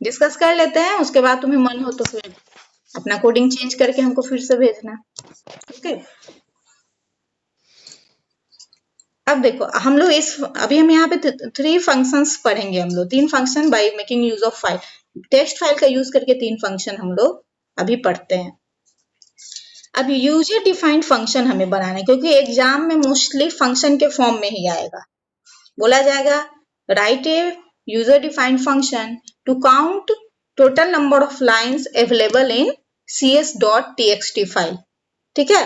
Discuss कर लेते हैं, उसके बाद तुम्हें मन हो तो फिर अपना कोडिंग चेंज करके हमको फिर से भेजना। ओके, अब देखो हम लोग अभी हम यहाँ पे 3 फंक्शंस पढ़ेंगे, हम लोग 3 function by making use of file, test file का यूज करके 3 फंक्शन हम लोग अभी पढ़ते हैं। अब यूजर डिफाइंड फंक्शन हमें बनाना है, क्योंकि एग्जाम में मोस्टली फंक्शन के फॉर्म में ही आएगा। बोला जाएगा write a user defined function to count total number of lines available in cs.txt file. ठीक है,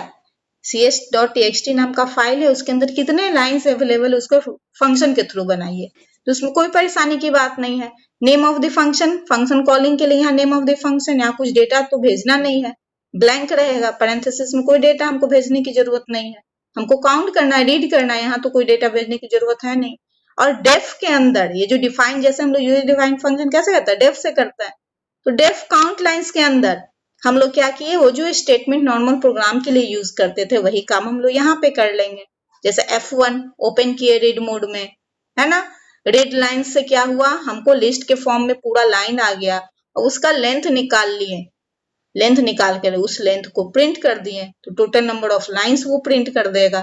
cs.txt नाम का फाइल है, उसके अंदर कितने लाइन्स अवेलेबल उसको फंक्शन के थ्रू बनाइए, तो उसमें कोई परेशानी की बात नहीं है। Name of the function, function calling के लिए यहाँ नेम ऑफ द फंक्शन, यहाँ कुछ डेटा तो भेजना नहीं है, ब्लैंक रहेगा, पैरेंथेसिस में कोई डेटा हमको भेजने की जरूरत नहीं है, हमको काउंट करना है, रीड करना है, यहाँ तो कोई डेटा भेजने की जरूरत है नहीं। और डेफ के अंदर ये जो डिफाइन, जैसे हम लोग यूजर डिफाइंड फंक्शन कैसे करता है, डेफ से करता है, तो डेफ काउंट लाइन्स के अंदर हम लोग क्या किए, वो जो स्टेटमेंट नॉर्मल प्रोग्राम के लिए यूज करते थे वही काम हम लोग यहाँ पे कर लेंगे। जैसे F1 ओपन किए रीड मोड में, है ना, रीड लाइन से क्या हुआ, हमको लिस्ट के फॉर्म में पूरा लाइन आ गया और उसका लेंथ निकाल लिए, लेंथ निकाल कर उस लेंथ को प्रिंट कर दिए, तो टोटल नंबर ऑफ लाइन्स वो प्रिंट कर देगा,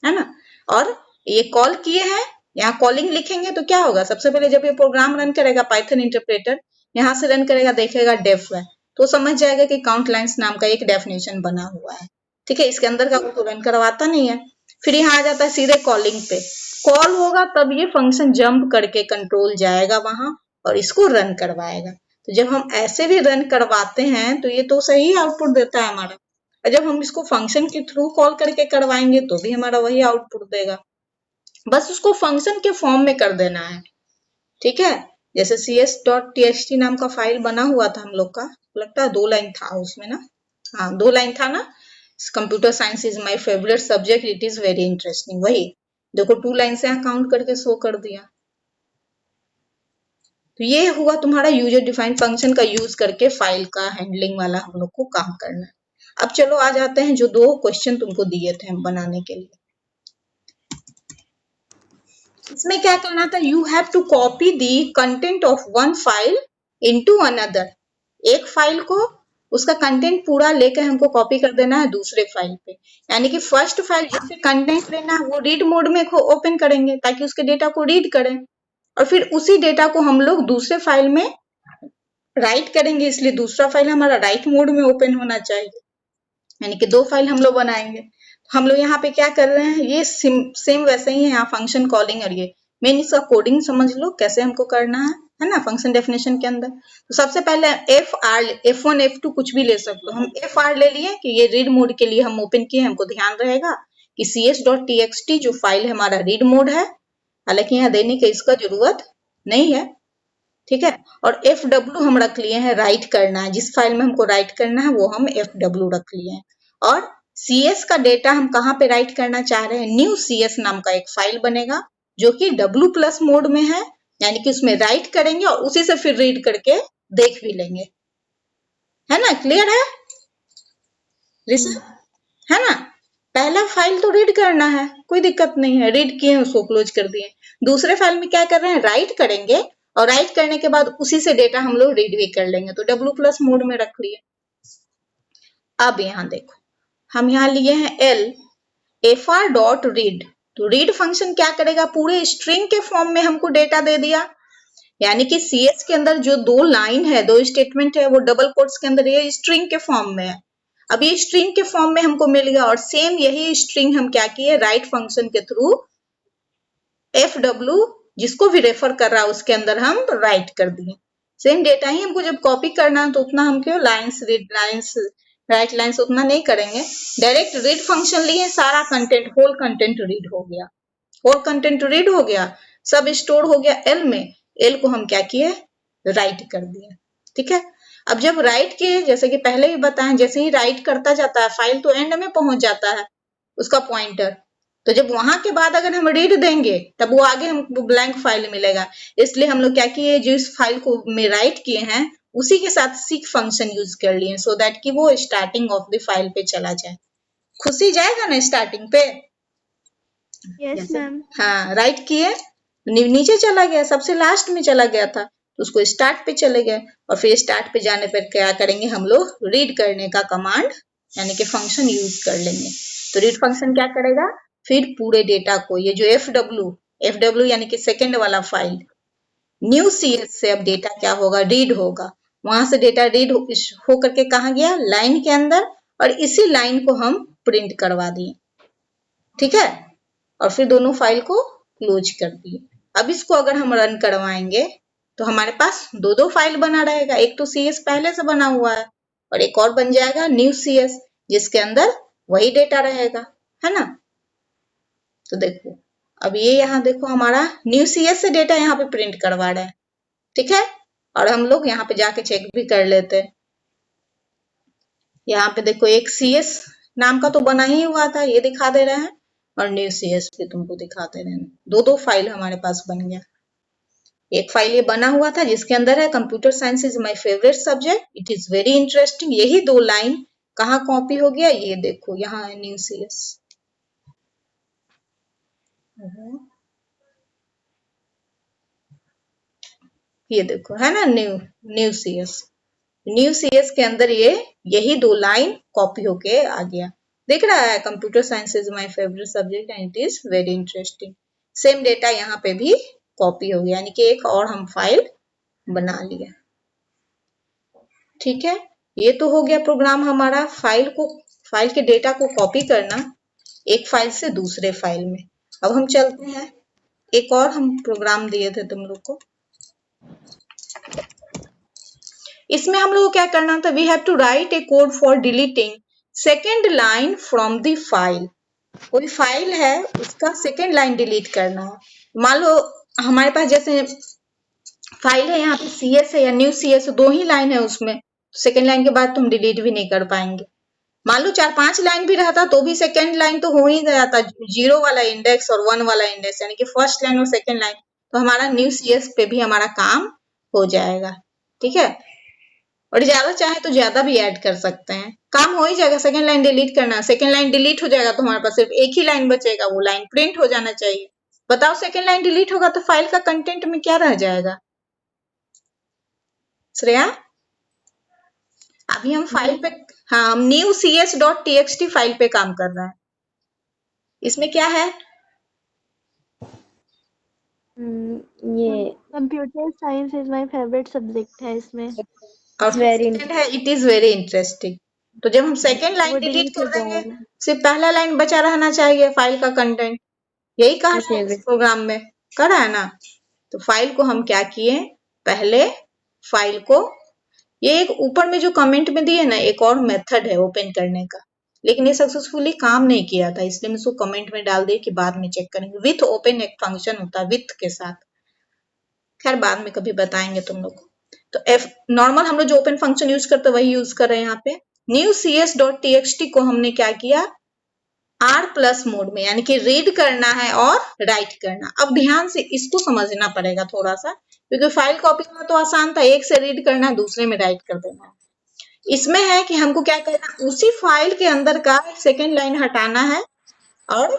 है ना। और ये कॉल किए हैं, यहाँ कॉलिंग लिखेंगे तो क्या होगा, सबसे पहले जब ये प्रोग्राम रन करेगा पाइथन इंटरप्रेटर, यहाँ से रन करेगा, देखेगा डेफ है, तो समझ जाएगा कि काउंट लाइन्स नाम का एक डेफिनेशन बना हुआ है। ठीक है, इसके अंदर का वो तो रन करवाता नहीं है। फिर यहाँ आ जाता है सीधे कॉलिंग पे, कॉल होगा तब ये फंक्शन जंप करके कंट्रोल जाएगा वहां और इसको रन करवाएगा। तो जब हम ऐसे भी रन करवाते हैं तो ये तो सही आउटपुट देता है हमारा, और जब हम इसको फंक्शन के थ्रू कॉल करके करवाएंगे तो भी हमारा वही आउटपुट देगा, बस उसको फंक्शन के फॉर्म में कर देना है। ठीक है, जैसे cs.txt नाम का फाइल बना हुआ था हम लोग का, लगता है 2 लाइन था उसमें ना, हाँ 2 लाइन था ना, computer science is my favourite subject, it is very interesting, वही देखो 2 लाइन से यहाँ काउंट करके शो कर दिया। तो ये हुआ तुम्हारा यूजर डिफाइंड फंक्शन का यूज करके फाइल का हैंडलिंग वाला हम लोग को काम करना है। अब चलो आ जाते हैं जो 2 क्वेश्चन तुमको दिए थे हम बनाने के लिए। इसमें क्या करना था, you have to copy the content of one file into another, एक फाइल को उसका कंटेंट पूरा लेकर हमको कॉपी कर देना है दूसरे फाइल पे, यानी कि फर्स्ट फाइल जिससे कंटेंट लेना है वो रीड मोड में ओपन करेंगे ताकि उसके डेटा को रीड करें, और फिर उसी डेटा को हम लोग दूसरे फाइल में राइट करेंगे, इसलिए दूसरा फाइल हमारा राइट मोड में ओपन होना चाहिए, यानी कि 2 फाइल हम लोग बनाएंगे। हम लोग यहाँ पे क्या कर रहे हैं, ये सेम वैसे ही है, यहाँ फंक्शन कॉलिंग, और ये मेन इसका कोडिंग समझ लो कैसे हमको करना है ना, फंक्शन डेफिनेशन के अंदर। तो सबसे पहले F1 F2 कुछ भी ले सकते हो, हम FR ले लिए कि ये रीड मोड के लिए हम ओपन किए, हमको ध्यान रहेगा कि cs.txt जो फाइल है हमारा रीड मोड है, हालांकि यहाँ देने की इसका जरूरत नहीं है। ठीक है, और FW हम रख लिए हैं राइट करना है, जिस फाइल में हमको राइट करना है वो हम FW रख लिए हैं। और CS का डेटा हम कहाँ पे राइट करना चाह रहे हैं, न्यू CS नाम का एक फाइल बनेगा जो कि W+ मोड में है, यानी कि उसमें राइट करेंगे और उसी से फिर रीड करके देख भी लेंगे, है ना, क्लियर है है ना। पहला फाइल तो रीड करना है, कोई दिक्कत नहीं है, रीड किए उसको क्लोज कर दिए। दूसरे फाइल में क्या कर रहे हैं, राइट करेंगे और राइट करने के बाद उसी से डेटा हम लोग रीड भी कर लेंगे, तो W+ मोड में रख लिए। अब यहाँ देखो हम यहाँ लिए हैं fr.read, तो रीड फंक्शन क्या करेगा, पूरे स्ट्रिंग के फॉर्म में हमको डेटा दे दिया, यानी कि CS के अंदर जो 2 लाइन है, 2 स्टेटमेंट है, वो डबल कोट्स के अंदर ये स्ट्रिंग के फॉर्म में है। अब ये स्ट्रिंग के फॉर्म में हमको मिल गया, और सेम यही स्ट्रिंग हम क्या किए, राइट फंक्शन के थ्रू FW जिसको भी रेफर कर रहा है उसके अंदर हम राइट कर दिए। सेम डेटा ही हमको जब कॉपी करना है तो उतना हम क्यों lines read lines right lines उतना नहीं करेंगे, डायरेक्ट रीड फंक्शन लिए, सारा कंटेंट होल कंटेंट रीड हो गया, होल कंटेंट रीड हो गया, सब स्टोर हो गया L में, L को हम क्या किए, राइट कर दिए। ठीक है, अब जब राइट किए, जैसे कि पहले भी बताएं, जैसे ही राइट करता जाता है फाइल तो एंड में पहुंच जाता है उसका पॉइंटर, तो जब वहां के बाद अगर हम रीड देंगे तब वो आगे हमको ब्लैंक फाइल मिलेगा, इसलिए हम लोग क्या किए, जो इस फाइल को में राइट किए हैं उसी के साथ सीक फंक्शन यूज कर लिए, सो दैट कि वो स्टार्टिंग ऑफ द फाइल पे चला जाए। खुशी जाएगा ना स्टार्टिंग पे, यस मैम। हाँ राइट किए, नीचे चला गया, सबसे लास्ट में चला गया था, तो उसको स्टार्ट पे चले गए और फिर स्टार्ट पे जाने पर क्या करेंगे हम लोग, रीड करने का कमांड यानी कि फंक्शन यूज कर लेंगे। तो रीड फंक्शन क्या करेगा, फिर पूरे डेटा को, ये जो एफडब्ल्यू यानी कि सेकेंड वाला फाइल, न्यू सीएस से अब डेटा क्या होगा, रीड होगा। वहां से डेटा रीड हो करके कहा गया, लाइन के अंदर, और इसी लाइन को हम प्रिंट करवा दिए। ठीक है, और फिर दोनों फाइल को क्लोज कर दिए। अब इसको अगर हम रन करवाएंगे तो हमारे पास दो फाइल बना रहेगा, एक तो सीएस पहले से बना हुआ है और एक और बन जाएगा न्यू सीएस जिसके अंदर वही डेटा रहेगा, है ना। तो देखो अब ये यहाँ देखो हमारा न्यू सीएस से डेटा यहाँ पे प्रिंट करवा रहा है। ठीक है, और हम लोग यहाँ पे जाके चेक भी कर लेते हैं। यहाँ पे देखो एक सीएस नाम का तो बना ही हुआ था, ये दिखा दे रहे हैं, और न्यू सीएस पे तुमको दिखाते रहे, दो फाइल हमारे पास बन गया। एक फाइल ये बना हुआ था जिसके अंदर है computer science is my favourite subject, it is very interesting. यही दो लाइन कहाँ कॉपी हो गया, ये देखो यहाँ है न्यू सीएस। ये देखो है ना न्यू सीएस के अंदर ये यही दो लाइन कॉपी होके आ गया। देख रहा है, computer science is my favourite subject and it is very interesting. Same data यहाँ पे भी कॉपी हो गया, यानी कि एक और हम फाइल बना लिया। ठीक है, ये तो हो गया प्रोग्राम हमारा, फाइल के डेटा को कॉपी करना एक फाइल से दूसरे फाइल में। अब हम चलते हैं, एक और हम प्रोग्राम दिए थे तुम लोग को, इसमें हम लोग को क्या करना था, we have to write a code for deleting second line from the file. कोई फाइल है उसका सेकेंड लाइन डिलीट करना है। मान लो हमारे पास जैसे फाइल है यहाँ पे सीएस है या न्यू सीएस, दो ही लाइन है उसमें, सेकेंड लाइन के बाद तुम डिलीट भी नहीं कर पाएंगे। मान लो 4-5 लाइन भी रहता तो भी सेकेंड लाइन तो हो ही गया था, 0 वाला इंडेक्स और 1 वाला इंडेक्स, यानी कि फर्स्ट लाइन और सेकेंड लाइन, तो हमारा न्यू सीएस पे भी हमारा काम हो जाएगा। ठीक है, और ज्यादा चाहे तो ज्यादा भी ऐड कर सकते हैं, काम हो ही जाएगा। सेकेंड लाइन डिलीट करना, सेकेंड लाइन डिलीट हो जाएगा तो हमारे पास सिर्फ एक ही लाइन बचेगा, वो लाइन प्रिंट हो जाना चाहिए। बताओ सेकेंड लाइन डिलीट होगा तो फाइल का कंटेंट में क्या रह जाएगा श्रेया? अभी हम फाइल पे, हाँ, हम न्यू cs.txt फाइल पे काम कर रहे हैं। इसमें क्या है, ये computer science is my favourite subject है इसमें, और सेकंड है इट इज वेरी इंटरेस्टिंग। तो जब हम सेकंड लाइन वो डिलीट डिलीट हो कर देंगे, जाएगा। सिर्फ पहला लाइन बचा रहना चाहिए फाइल का कंटेंट, यही कहा My रहा है इस favorite. प्रोग्राम में, कर रहा है ना। तो फाइल को हम क्या किए, पहले फाइल को, ये एक ऊपर में जो कमेंट में दिए ना, एक और मेथड है ओपन करने का, लेकिन ये सक्सेसफुली काम नहीं किया था, इसलिए मैं इसको कमेंट में डाल दिए कि बाद में चेक करेंगे। विथ ओपन एक फंक्शन होता है विथ के साथ, खैर बाद में कभी बताएंगे तुम लोग को। तो नॉर्मल हम लोग जो ओपन फंक्शन यूज करते हैं वही यूज कर रहे हैं यहाँ पे। न्यू cs.txt को हमने क्या किया, R+ मोड में, यानी कि रीड करना है और राइट करना। अब ध्यान से इसको समझना पड़ेगा थोड़ा सा, क्योंकि फाइल कॉपी करना तो आसान था, एक से रीड करना है दूसरे में राइट कर देना है। इसमें है कि हमको क्या करना, उसी फाइल के अंदर का सेकेंड लाइन हटाना है और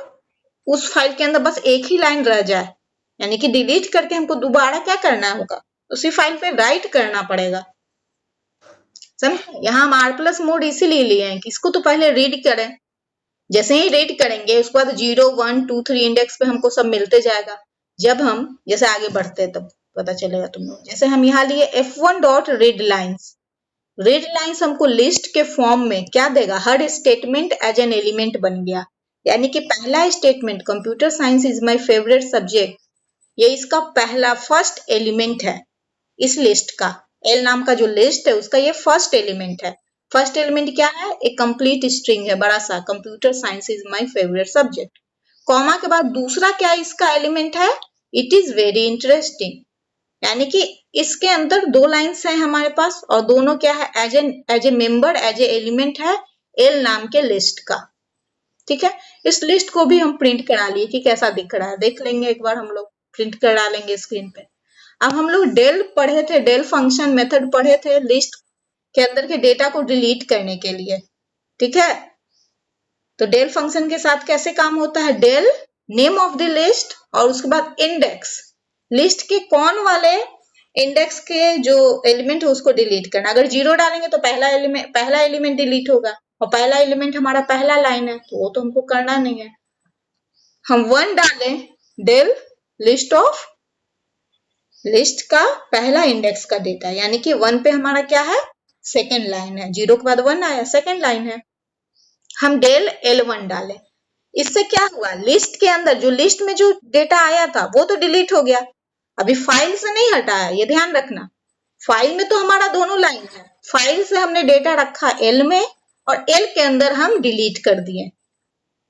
उस फाइल के अंदर बस एक ही लाइन रह जाए, यानी कि डिलीट करके हमको दोबारा क्या करना होगा, उसी फाइल पे राइट करना पड़ेगा। समझे, यहाँ हम R+ मोड इसीलिए लिए हैं कि इसको तो पहले रीड करें, जैसे ही रीड करेंगे उसके बाद 0, 1, 2, 3 इंडेक्स पे हमको सब मिलते जाएगा। जब हम जैसे आगे बढ़ते हैं तब पता चलेगा तुम लोग। जैसे हम यहाँ लिए f1.readlines, रीड लाइन्स हमको लिस्ट के फॉर्म में क्या देगा, हर स्टेटमेंट एज एन एलिमेंट बन गया, यानी कि पहला statement computer science is my favourite subject, ये इसका पहला फर्स्ट एलिमेंट है इस लिस्ट का, एल नाम का जो लिस्ट है उसका ये फर्स्ट एलिमेंट है। फर्स्ट एलिमेंट क्या है, एक कंप्लीट स्ट्रिंग है बड़ा सा, computer science is my favourite subject. Comma के बाद दूसरा क्या इसका एलिमेंट है, इट इज वेरी इंटरेस्टिंग, यानी कि इसके अंदर दो लाइंस हैं हमारे पास और दोनों क्या है, as a member, as a element है एल नाम के लिस्ट का। ठीक है, इस लिस्ट को भी हम प्रिंट करा लिए कि कैसा दिख रहा है, देख लेंगे एक बार, हम लोग प्रिंट करा लेंगे स्क्रीन पे। अब हम लोग डेल पढ़े थे, डेल फंक्शन मेथड पढ़े थे लिस्ट के अंदर के डेटा को डिलीट करने के लिए। ठीक है, तो डेल फंक्शन के साथ कैसे काम होता है, del name of the list और उसके बाद इंडेक्स, लिस्ट के कौन वाले इंडेक्स के जो एलिमेंट है उसको डिलीट करना। अगर 0 डालेंगे तो पहला एलिमेंट डिलीट होगा, और पहला एलिमेंट हमारा पहला लाइन है, तो वो तो हमको करना नहीं है। हम 1 डालें, del लिस्ट का पहला इंडेक्स का डेटा, यानी कि 1 पे हमारा क्या है, सेकेंड लाइन है, 0 के बाद 1 आया, सेकेंड लाइन है। हम del L1 डालें, इससे क्या हुआ, लिस्ट के अंदर जो लिस्ट में जो डेटा आया था वो तो डिलीट हो गया, अभी फाइल से नहीं हटाया, ये ध्यान रखना। फाइल में तो हमारा दोनों लाइन है, फाइल से हमने डेटा रखा L में, और L के अंदर हम डिलीट कर दिए,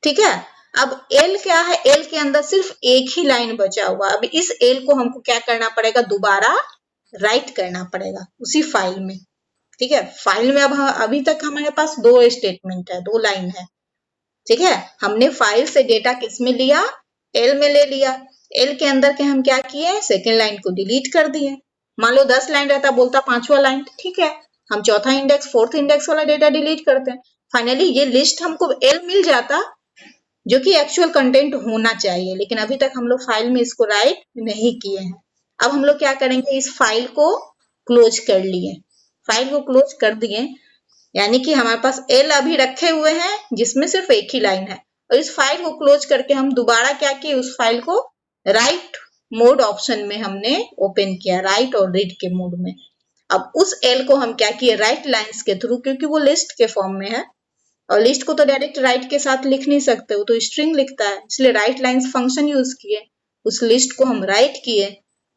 ठीक है। अब L क्या है, L के अंदर सिर्फ एक ही लाइन बचा हुआ, अब इस L को हमको क्या करना पड़ेगा, दोबारा राइट करना पड़ेगा उसी फाइल में, ठीक है। फाइल में अब अभी तक हमारे पास 2 स्टेटमेंट है, 2 लाइन है, ठीक है। हमने फाइल से डेटा किस में लिया, एल में ले लिया, एल के अंदर के हम क्या किए, सेकेंड लाइन को डिलीट कर दिए। मान लो 10 लाइन रहता, बोलता 5वां लाइन, ठीक है, हम चौथा इंडेक्स, फोर्थ इंडेक्स वाला डेटा डिलीट करते हैं। फाइनली ये लिस्ट हमको एल मिल जाता, जो कि एक्चुअल कंटेंट होना चाहिए, लेकिन अभी तक हम लोग फाइल में इसको राइट नहीं किए हैं। अब हम लोग क्या करेंगे, इस फाइल को क्लोज कर लिए, फाइल को क्लोज कर दिए, यानी कि हमारे पास एल अभी रखे हुए हैं जिसमें सिर्फ एक ही लाइन है, और इस फाइल को क्लोज करके हम दोबारा क्या किए, उस फाइल को राइट मोड ऑप्शन में हमने ओपन किया, राइट और रीड के मोड में। अब उस एल को हम क्या किए, राइट लाइंस के थ्रू, क्योंकि वो लिस्ट के फॉर्म में है, और लिस्ट को तो डायरेक्ट राइट के साथ लिख नहीं सकते, वो तो स्ट्रिंग लिखता है, इसलिए राइट लाइंस फंक्शन यूज किए, उस लिस्ट को हम राइट किए।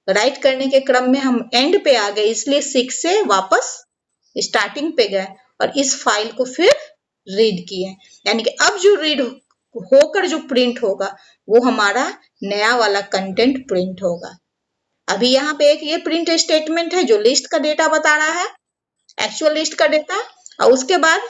राइट करने के क्रम में हम एंड पे आ गए, इसलिए 6 से वापस स्टार्टिंग पे गए, और इस फाइल को फिर रीड किए, यानी कि अब जो रीड होकर जो प्रिंट होगा वो हमारा नया वाला कंटेंट प्रिंट होगा। अभी यहाँ पे एक ये प्रिंट स्टेटमेंट है जो लिस्ट का डेटा बता रहा है, एक्चुअल लिस्ट का डेटा, और उसके बाद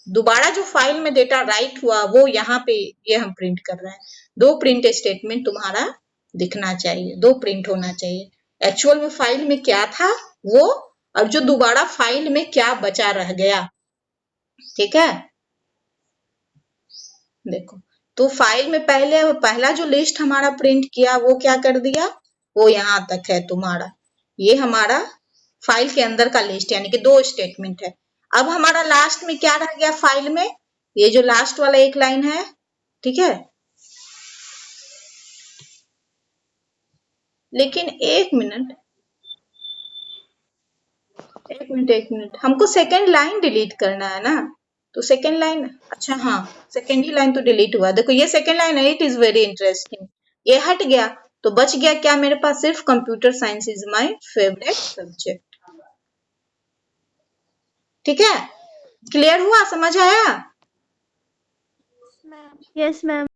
दोबारा जो फाइल में डेटा राइट हुआ वो यहाँ पे ये हम प्रिंट कर रहे हैं। 2 प्रिंट स्टेटमेंट तुम्हारा दिखना चाहिए, 2 प्रिंट होना चाहिए, एक्चुअल में फाइल में क्या था वो, और जो दोबारा फाइल में क्या बचा रह गया, ठीक है। देखो, तो फाइल में पहला जो लिस्ट हमारा प्रिंट किया वो क्या कर दिया, वो यहाँ तक है तुम्हारा, ये हमारा फाइल के अंदर का लिस्ट, यानी कि 2 स्टेटमेंट है। अब हमारा लास्ट में क्या रह गया फाइल में, ये जो लास्ट वाला एक लाइन है, ठीक है। लेकिन एक मिनट, हमको सेकेंड लाइन डिलीट करना है ना, तो सेकेंड लाइन, अच्छा हाँ, सेकेंड ही लाइन तो डिलीट हुआ, देखो ये सेकेंड लाइन है, इट इज वेरी इंटरेस्टिंग, ये हट गया, तो बच गया क्या मेरे पास, सिर्फ computer science is my favourite subject, ठीक है। क्लियर हुआ, समझ आया? Yes ma'am.